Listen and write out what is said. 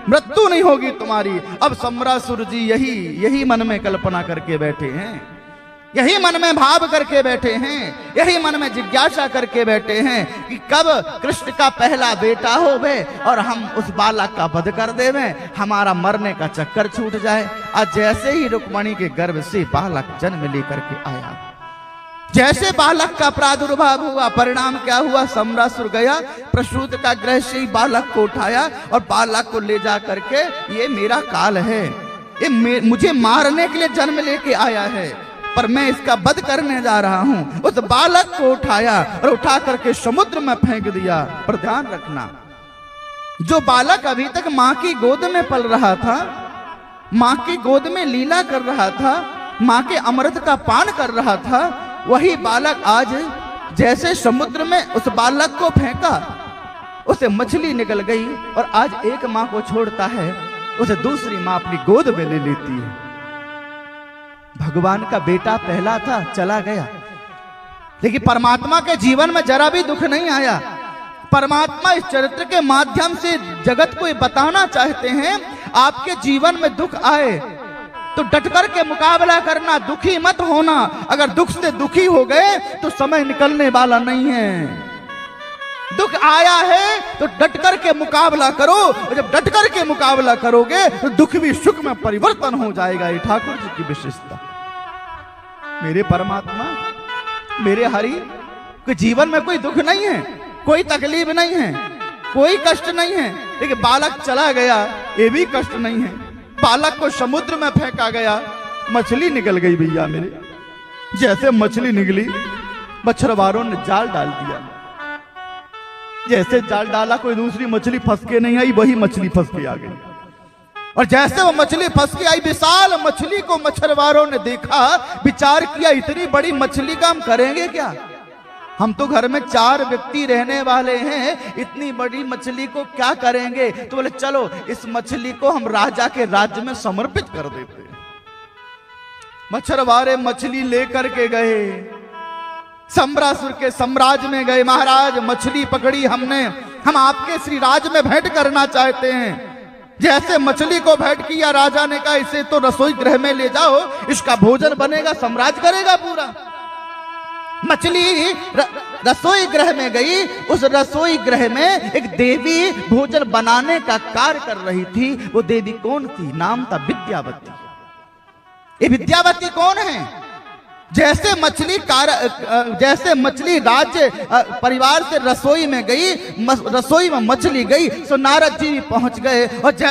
मृत्यु नहीं होगी तुम्हारी। अब सम्रासुर जी यही मन में कल्पना करके बैठे हैं, यही मन में भाव करके बैठे हैं, यही मन में जिज्ञासा करके बैठे हैं कि कब कृष्ण का पहला बेटा होवे और हम उस बालक का वध कर देवे, हमारा मरने का चक्कर छूट जाए। आज जैसे ही रुक्मणी के गर्भ से बालक जन्म लेकर के आया, जैसे बालक का प्रादुर्भाव हुआ, परिणाम क्या हुआ? सम्रासुर गया, प्रसूत का गृह से ही बालक को उठाया और बालक को ले जा करके, ये मेरा काल है, ये मुझे मारने के लिए जन्म लेके आया है, पर मैं इसका वध करने जा रहा हूं। उस बालक को उठाया और उठा करके समुद्र में फेंक दिया। पर ध्यान रखना, जो बालक अभी तक मां की गोद में पल रहा था, मां की गोद में लीला कर रहा था, मां के अमृत का पान कर रहा था, वही बालक आज जैसे समुद्र में उस बालक को फेंका, उसे मछली निकल गई और आज एक मां को छोड़ता है, उसे दूसरी मां अपनी गोद में ले लेती है। भगवान का बेटा पहला था, चला गया, लेकिन परमात्मा के जीवन में जरा भी दुख नहीं आया। परमात्मा इस चरित्र के माध्यम से जगत को ये बताना चाहते हैं, आपके जीवन में दुख आए तो डट कर के मुकाबला करना, दुखी मत होना। अगर दुख से दुखी हो गए तो समय निकलने वाला नहीं है। दुख आया है तो डट कर के मुकाबला करो, और जब डट कर के मुकाबला करोगे तो दुख भी सुख में परिवर्तन हो जाएगा। ये ठाकुर जी की विशेषता। मेरे परमात्मा, मेरे हरि के जीवन में कोई दुख नहीं है, कोई तकलीफ नहीं है, कोई कष्ट नहीं है, लेकिन बालक चला गया, ये भी कष्ट नहीं है। बालक को समुद्र में फेंका गया, मछली निकल गई भैया मेरे। जैसे मछली निकली, मछुआरों ने जाल डाल दिया, जैसे जाल डाला कोई दूसरी मछली फंस के नहीं आई, वही मछली फंस के आ गई। और जैसे वो मछली फंस के आई, विशाल मछली को मछुआरों ने देखा, विचार किया इतनी बड़ी मछली का हम करेंगे क्या? हम तो घर में 4 व्यक्ति रहने वाले हैं, इतनी बड़ी मछली को क्या करेंगे? तो बोले चलो इस मछली को हम राजा के राज्य में समर्पित कर देते हैं। मछुआरे मछली लेकर के गए, सम्रासुर के साम्राज्य में गए। महाराज मछली पकड़ी हमने, हम आपके श्री राज में भेंट करना चाहते हैं। जैसे मछली को भेंट किया, राजा ने कहा इसे तो रसोई गृह में ले जाओ, इसका भोजन बनेगा, साम्राज्य करेगा पूरा। मछली रसोई गृह में गई, उस रसोई गृह में एक देवी भोजन बनाने का कार्य कर रही थी। वो देवी कौन थी? नाम था विद्यावती। ये विद्यावती कौन है? जैसे मछली राज्य परिवार से रसोई में गई, रसोई में मछली गई, सो नारद जी पहुंच गए और